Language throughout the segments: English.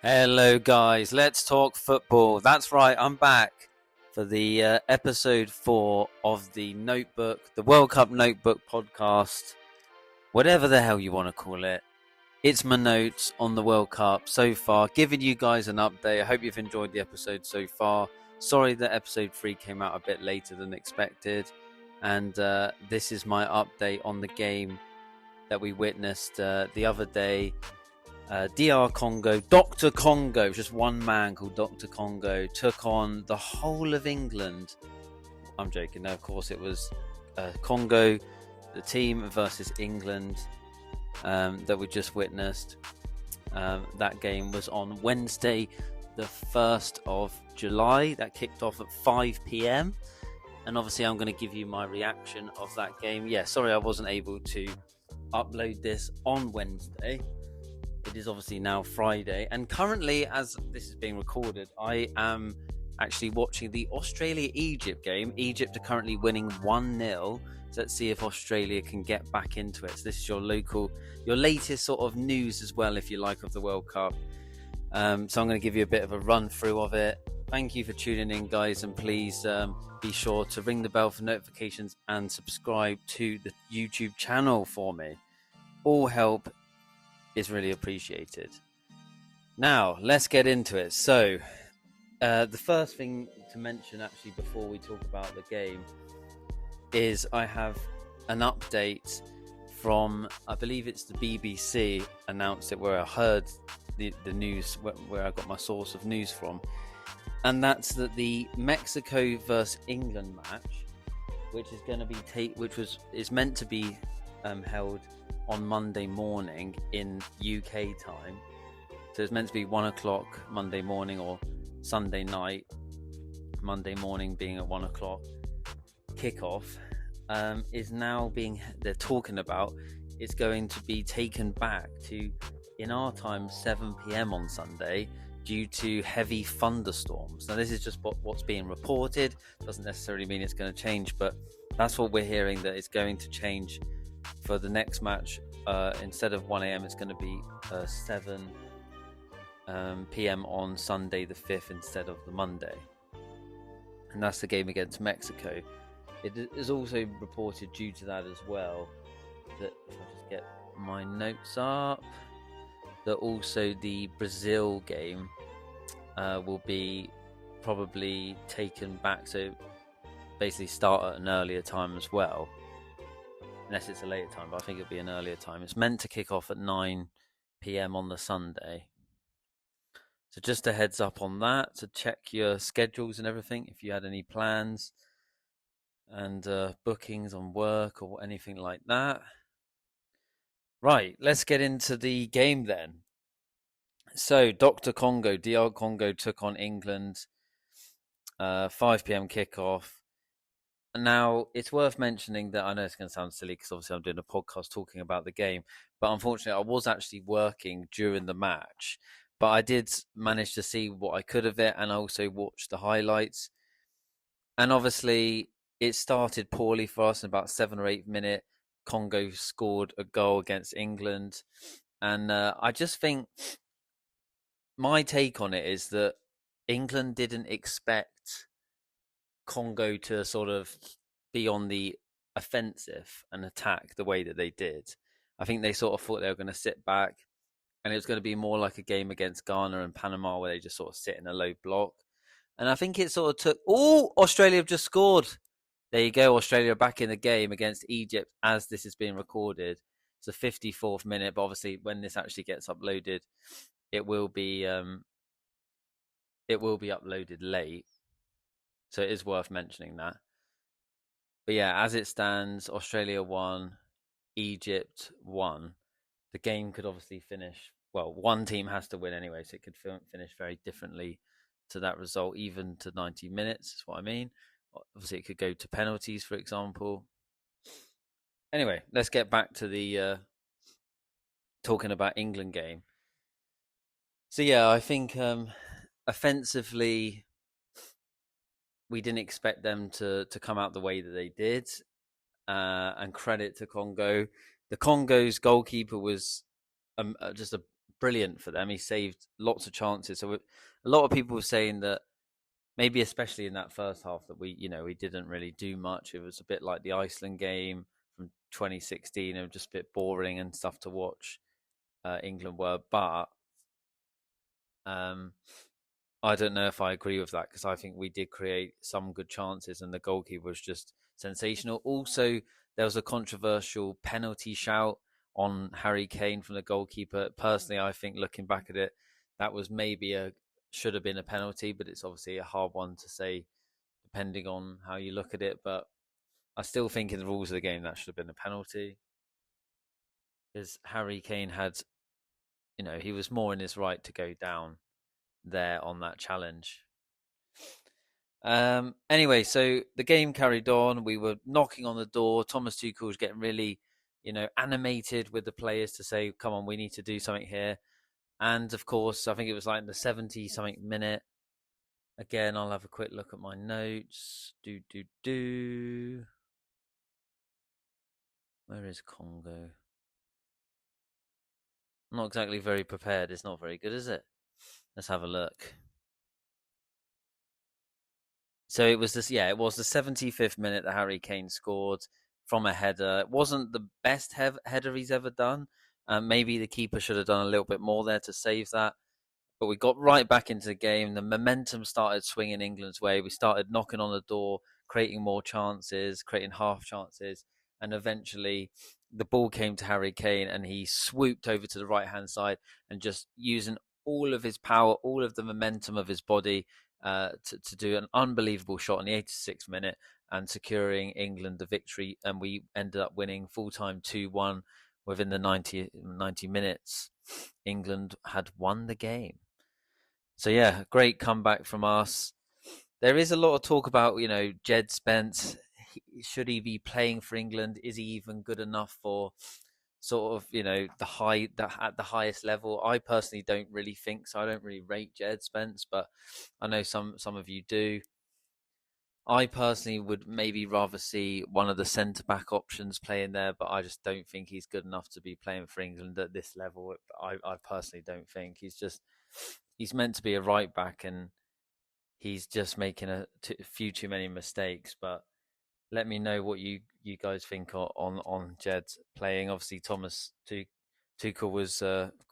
Hello, guys. Let's talk football. That's right. I'm back for the episode 4 of the Notebook, the World Cup Notebook podcast, whatever the hell you want to call it. It's my notes on the World Cup so far, giving you guys an update. I hope you've enjoyed the episode so far. Sorry that episode 3 came out a bit later than expected. And this is my update on the game that we witnessed the other day. DR Congo, Dr. Congo, just one man called Dr. Congo, took on the whole of England. I'm joking. No, of course, it was Congo, the team, versus England that we just witnessed. That game was on Wednesday, the 1st of July. That kicked off at 5 p.m. And obviously, I'm going to give you my reaction of that game. Yeah, sorry I wasn't able to upload this on Wednesday. It is obviously now Friday, and currently, as this is being recorded, I am actually watching the Australia-Egypt game. Egypt are currently winning 1-0. So let's see if Australia can get back into it. So this is your latest sort of news as well, if you like, of the World Cup. So I'm going to give you a bit of a run through of it. Thank you for tuning in, guys, and please be sure to ring the bell for notifications and subscribe to the YouTube channel for me. All help is really appreciated. Now, let's get into it. So, the first thing to mention, actually, before we talk about the game, is I have an update from, I believe it's the BBC announced it, where I heard the news, where I got my source of news from, and that's that the Mexico versus England match, which is going to be is meant to be held on Monday morning in UK time. So it's meant to be 1 o'clock Monday morning or Sunday night, Monday morning being at 1 o'clock kickoff, is now they're talking about it's going to be taken back to, in our time, 7 p.m. on Sunday due to heavy thunderstorms. Now this is just what's being reported. Doesn't necessarily mean it's going to change, but that's what we're hearing, that it's going to change for the next match. Instead of 1 a.m. it's going to be 7 p.m. on Sunday the 5th instead of the Monday, and that's the game against Mexico. It is also reported due to that as well, that if I just get my notes up, that also the Brazil game will be probably taken back, so basically start at an earlier time as well. Unless it's a later time, but I think it'll be an earlier time. It's meant to kick off at 9 p.m. on the Sunday. So just a heads up on that. So check your schedules and everything if you had any plans and bookings on work or anything like that. Right, let's get into the game then. So Dr. Congo, DR Congo took on England. 5 p.m. kickoff. Now, it's worth mentioning that, I know it's going to sound silly because obviously I'm doing a podcast talking about the game, but unfortunately I was actually working during the match, but I did manage to see what I could of it, and I also watched the highlights. And obviously it started poorly for us. In about 7 or 8 minute, Congo scored a goal against England, and I just think my take on it is that England didn't expect Congo to sort of be on the offensive and attack the way that they did. I think they sort of thought they were going to sit back, and it was going to be more like a game against Ghana and Panama where they just sort of sit in a low block. And I think it sort of took... Oh, Australia have just scored. There you go, Australia back in the game against Egypt as this is being recorded. It's the 54th minute, but obviously when this actually gets uploaded, it will be uploaded late. So it is worth mentioning that. But yeah, as it stands, Australia won, Egypt won. The game could obviously finish... Well, one team has to win anyway, so it could finish very differently to that result, even to 90 minutes, is what I mean. Obviously, it could go to penalties, for example. Anyway, let's get back to the talking about England game. So yeah, I think offensively, we didn't expect them to come out the way that they did, and credit to Congo. The Congo's goalkeeper was just a brilliant for them. He saved lots of chances. So a lot of people were saying that maybe especially in that first half that we didn't really do much. It was a bit like the Iceland game from 2016, and just a bit boring and stuff to watch. England were, but um, I don't know if I agree with that, because I think we did create some good chances, and the goalkeeper was just sensational. Also, there was a controversial penalty shout on Harry Kane from the goalkeeper. Personally, I think looking back at it, that was maybe should have been a penalty, but it's obviously a hard one to say depending on how you look at it. But I still think in the rules of the game that should have been a penalty, because Harry Kane had, he was more in his right to go down there on that challenge. Anyway, so the game carried on. We were knocking on the door. Thomas Tuchel was getting really, animated with the players to say, "Come on, we need to do something here." And of course, I think it was like in the 70 something minute. Again, I'll have a quick look at my notes. Where is Congo? I'm not exactly very prepared. It's not very good, is it? Let's have a look. So it was it was the 75th minute that Harry Kane scored from a header. It wasn't the best header he's ever done. Maybe the keeper should have done a little bit more there to save that. But we got right back into the game. The momentum started swinging England's way. We started knocking on the door, creating more chances, creating half chances, and eventually the ball came to Harry Kane, and he swooped over to the right-hand side and just using all of his power, all of the momentum of his body, to do an unbelievable shot in the 86th minute and securing England the victory. And we ended up winning full-time 2-1 within the 90 minutes. England had won the game. So yeah, great comeback from us. There is a lot of talk about, Jed Spence. Should he be playing for England? Is he even good enough for sort of, at the highest level? I personally don't really think so. I don't really rate Jed Spence, but I know some of you do. I personally would maybe rather see one of the centre back options playing there, but I just don't think he's good enough to be playing for England at this level. I personally don't think he's meant to be a right back, and he's just making a few too many mistakes. But let me know what you guys think on Jed playing. Obviously, Thomas Tuchel was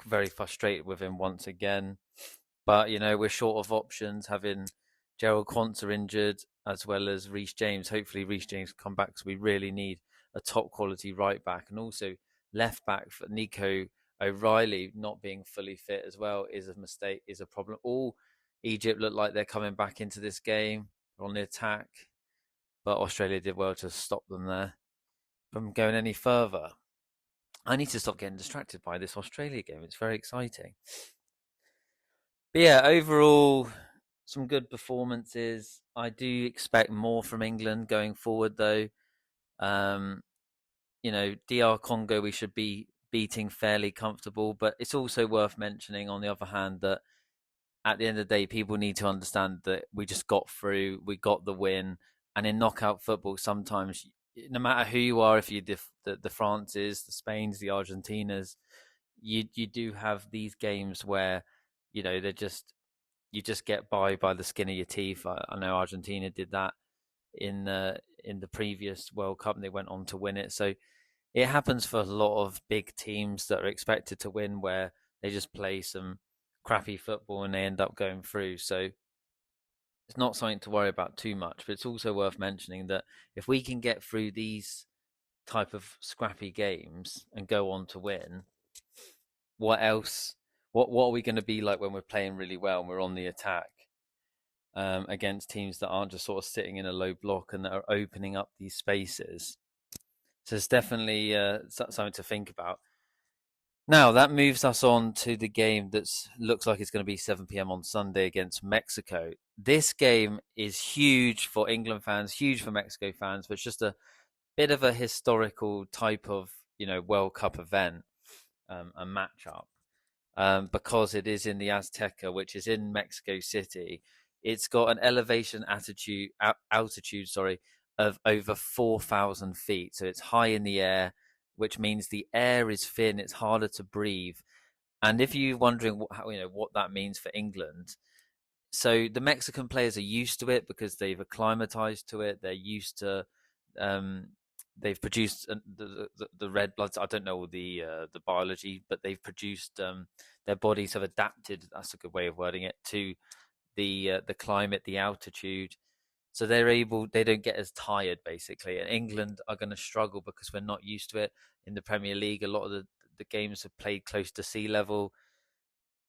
very frustrated with him once again. But we're short of options, having Gerald Quansah injured as well as Reece James. Hopefully, Reece James will come back, because we really need a top quality right back, and also left back for Nico O'Reilly not being fully fit as well is a mistake, is a problem. All Egypt look like they're coming back into this game on the attack, but Australia did well to stop them there from going any further. I need to stop getting distracted by this Australia game. It's very exciting. But yeah, overall, some good performances. I do expect more from England going forward, though. Um, DR Congo we should be beating fairly comfortable, but it's also worth mentioning, on the other hand, that at the end of the day, people need to understand that we just got through, we got the win, and in knockout football, sometimes, no matter who you are, if you're the Frances, the Spains, the Argentinas, you do have these games where they're just you just get by the skin of your teeth. I know Argentina did that in the previous World Cup, and they went on to win it. So it happens for a lot of big teams that are expected to win, where they just play some crappy football and they end up going through. So it's not something to worry about too much. But it's also worth mentioning that if we can get through these type of scrappy games and go on to win, what else? What are we going to be like when we're playing really well and we're on the attack, against teams that aren't just sort of sitting in a low block and that are opening up these spaces? So it's definitely something to think about. Now that moves us on to the game that looks like it's going to be 7 p.m. on Sunday against Mexico. This game is huge for England fans, huge for Mexico fans, but it's just a bit of a historical type of World Cup event, a matchup. Because it is in the Azteca, which is in Mexico City. It's got an altitude, of over 4,000 feet. So it's high in the air, which means the air is thin. It's harder to breathe. And if you're wondering what that means for England, so the Mexican players are used to it because they've acclimatized to it. They're used to, um, they've produced the red bloods. I don't know the biology, but they've produced, their bodies have adapted. That's a good way of wording it, to the climate, the altitude. So they're able. They don't get as tired basically. And England are going to struggle because we're not used to it in the Premier League. A lot of the games are played close to sea level,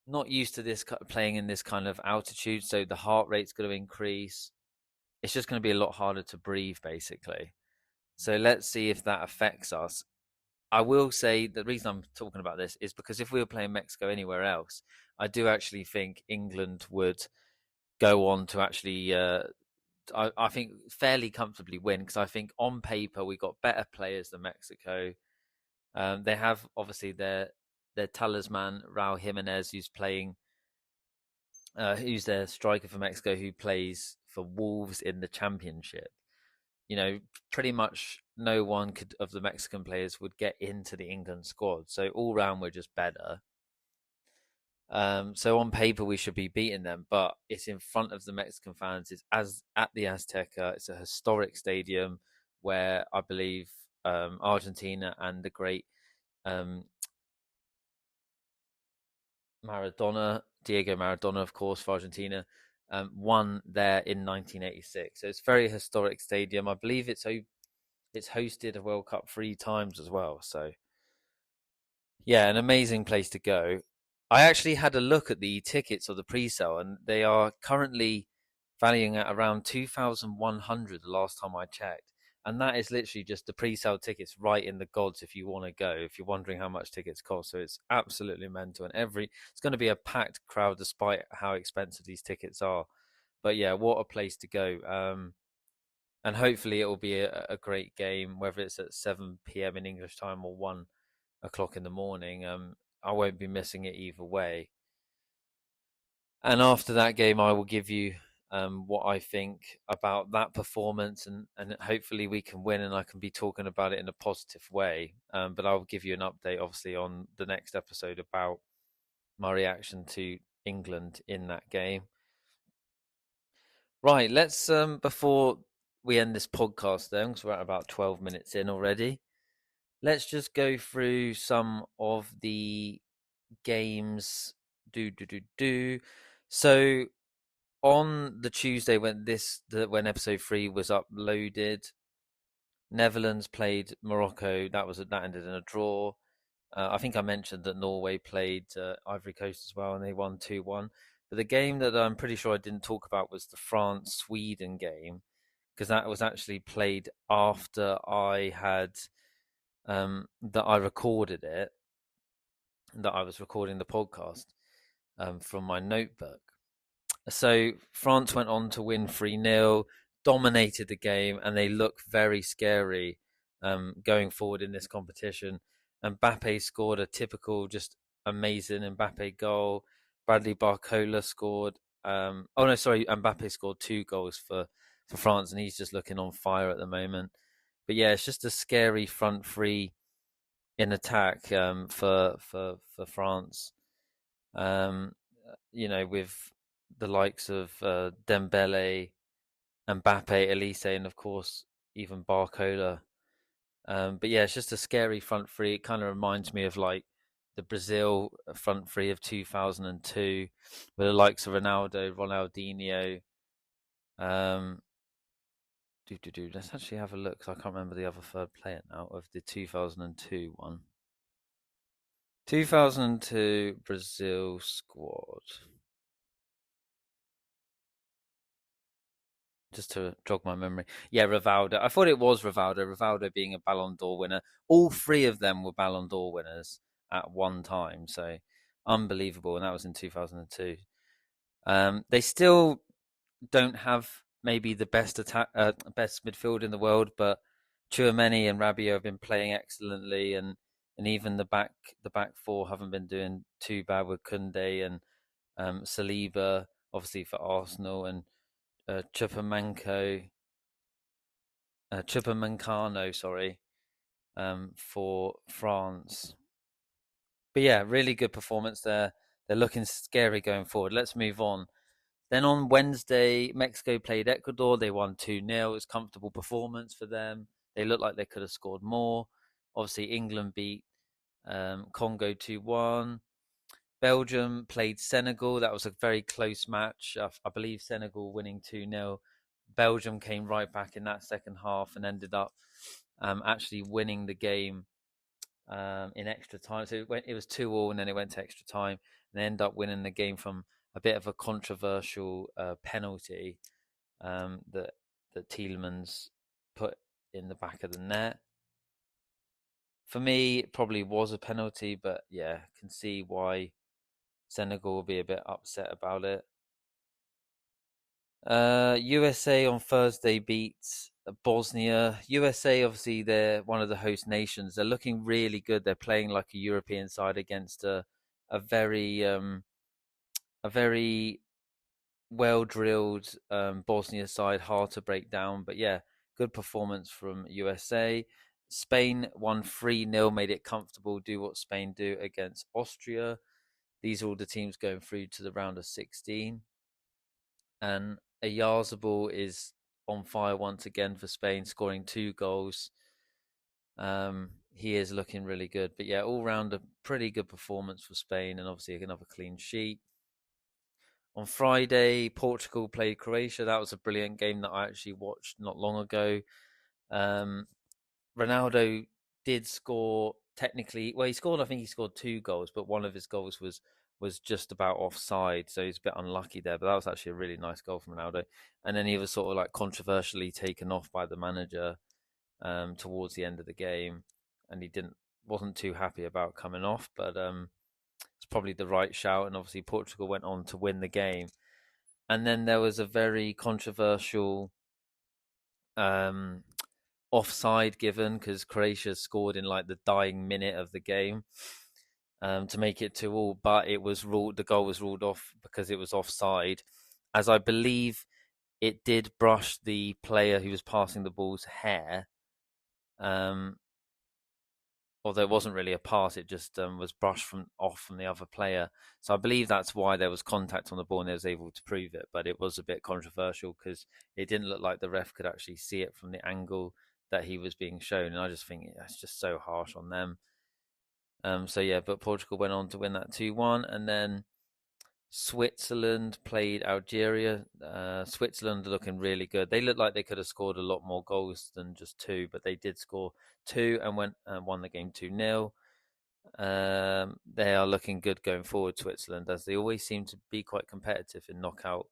not used to this playing in this kind of altitude, so the heart rate's going to increase. It's just going to be a lot harder to breathe, basically. So let's see if that affects us. I will say the reason I'm talking about this is because if we were playing Mexico anywhere else, I do actually think England would go on to actually, I think, fairly comfortably win, because I think on paper we got better players than Mexico. They have obviously their talisman Raul Jimenez, who's their striker for Mexico, who plays for Wolves in the Championship. You know, pretty much no one could of the Mexican players would get into the England squad. So all round we're just better. So on paper we should be beating them, but it's in front of the Mexican fans. It's as at the Azteca. It's a historic stadium where I believe Argentina and the great um, Diego Maradona, of course, for Argentina, won there in 1986. So it's a very historic stadium. I believe it's hosted a World Cup 3 times as well. So yeah, an amazing place to go. I actually had a look at the tickets of the pre-sale, and they are currently valuing at around 2,100 the last time I checked. And that is literally just the pre-sale tickets right in the gods if you want to go, if you're wondering how much tickets cost. So it's absolutely mental. And it's going to be a packed crowd despite how expensive these tickets are. But yeah, what a place to go. And hopefully it will be a great game, whether it's at 7 p.m. in English time or 1 o'clock in the morning. I won't be missing it either way. And after that game, I will give you what I think about that performance, and hopefully we can win, and I can be talking about it in a positive way. But I will give you an update, obviously, on the next episode about my reaction to England in that game. Right, let's before we end this podcast, then, because we're at about 12 minutes in already. Let's just go through some of the games. Do. So on the Tuesday when episode 3 was uploaded, Netherlands played Morocco. That ended in a draw. I think I mentioned that Norway played Ivory Coast as well, and they won 2-1. But the game that I'm pretty sure I didn't talk about was the France-Sweden game, because that was actually played after I had that I recorded it, that I was recording the podcast from my notebook. So France went on to win 3-0, dominated the game, and they look very scary going forward in this competition. Mbappe scored a typical, just amazing Mbappe goal. Bradley Barcola scored. Oh no, sorry, Mbappe scored 2 goals for France, and he's just looking on fire at the moment. But yeah, it's just a scary front three in attack for France. Um, with the likes of Dembele, Mbappe, Elise, and of course even Barcola. But yeah, it's just a scary front three. It kind of reminds me of like the Brazil front three of 2002, with the likes of Ronaldo, Ronaldinho. Um, Let's actually have a look, because I can't remember the other third player now of the 2002 one. 2002 Brazil squad. Just to jog my memory. Yeah, Rivaldo. I thought it was Rivaldo. Rivaldo being a Ballon d'Or winner. All 3 of them were Ballon d'Or winners at one time. So unbelievable. And that was in 2002. They still don't have maybe the best midfield in the world, but Tchouameni and Rabiot have been playing excellently, and even the back four haven't been doing too bad with Koundé and Saliba, obviously for Arsenal, and Chupamecano, sorry, for France. But yeah, really good performance there. They're looking scary going forward. Let's move on. Then on Wednesday, Mexico played Ecuador. They won 2-0. It was a comfortable performance for them. They looked like they could have scored more. Obviously, England beat Congo 2-1. Belgium played Senegal. That was a very close match. I believe Senegal winning 2-0. Belgium came right back in that second half and ended up actually winning the game in extra time. So it was 2-2, and then it went to extra time, and they ended up winning the game from a bit of a controversial penalty that Tielemans put in the back of the net. For me, it probably was a penalty, but yeah, can see why Senegal will be a bit upset about it. USA on Thursday beats Bosnia. USA, obviously, they're one of the host nations. They're looking really good. They're playing like a European side against a very well drilled Bosnia side, hard to break down. But yeah, good performance from USA. Spain won 3-0, made it comfortable. Do what Spain do against Austria. These are all the teams going through to the round of 16. And Oyarzabal is on fire once again for Spain, scoring 2 goals. He is looking really good. But yeah, all round a pretty good performance for Spain, and obviously another clean sheet. On Friday, Portugal played Croatia. That was a brilliant game that I actually watched not long ago. Ronaldo did score technically. Well, he scored. I think he scored 2 goals, but one of his goals was just about offside, so he's a bit unlucky there. But that was actually a really nice goal from Ronaldo. And then he was sort of like controversially taken off by the manager towards the end of the game, and he wasn't too happy about coming off. But it's probably the right shout. And obviously Portugal went on to win the game. And then there was a very controversial offside given because Croatia scored in like the dying minute of the game to make it 2-2, but it was ruled, the goal was ruled off because it was offside, as I believe it did brush the player who was passing the ball's hair. Although it wasn't really a pass, it just was brushed from the other player. So I believe that's why there was contact on the ball and they was able to prove it. But it was a bit controversial because it didn't look like the ref could actually see it from the angle that he was being shown. And I just think that's just so harsh on them. So yeah, but Portugal went on to win that 2-1, and then Switzerland played Algeria. Switzerland are looking really good. They look like they could have scored a lot more goals than just 2, but they did score 2 and won the game 2-0. They are looking good going forward, Switzerland, as they always seem to be quite competitive in knockout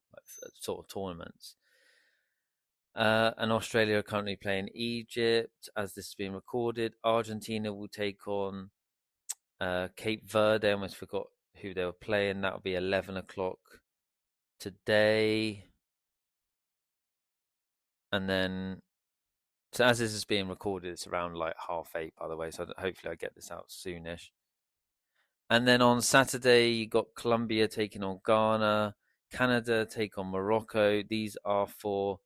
sort of tournaments. And Australia are currently playing Egypt as this is being recorded. Argentina will take on Cape Verde. I almost forgot who they were playing. That will be 11 o'clock today. And then, so as this is being recorded, it's around like 8:30, by the way. So hopefully I get this out soonish. And then on Saturday, you got Colombia taking on Ghana, Canada take on Morocco. These are for,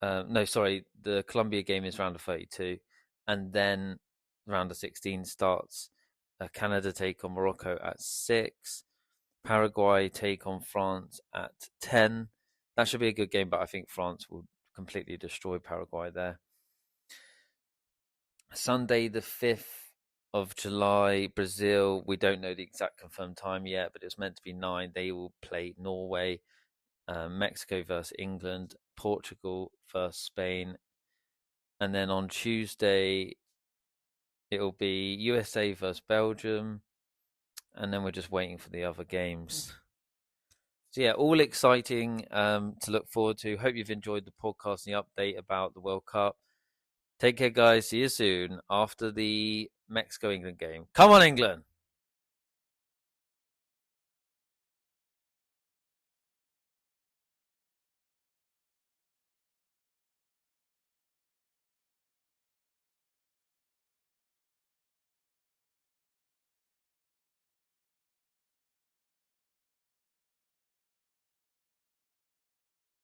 no, sorry, the Colombia game is round of 32. And then round of 16 starts. Canada take on Morocco at 6. Paraguay take on France at 10. That should be a good game, but I think France will completely destroy Paraguay there. Sunday, the 5th of July, Brazil. We don't know the exact confirmed time yet, but it's meant to be 9. They will play Norway, Mexico versus England, Portugal versus Spain. And then on Tuesday, it will be USA versus Belgium. And then we're just waiting for the other games. So yeah, all exciting to look forward to. Hope you've enjoyed the podcast and the update about the World Cup. Take care, guys. See you soon after the Mexico-England game. Come on, England!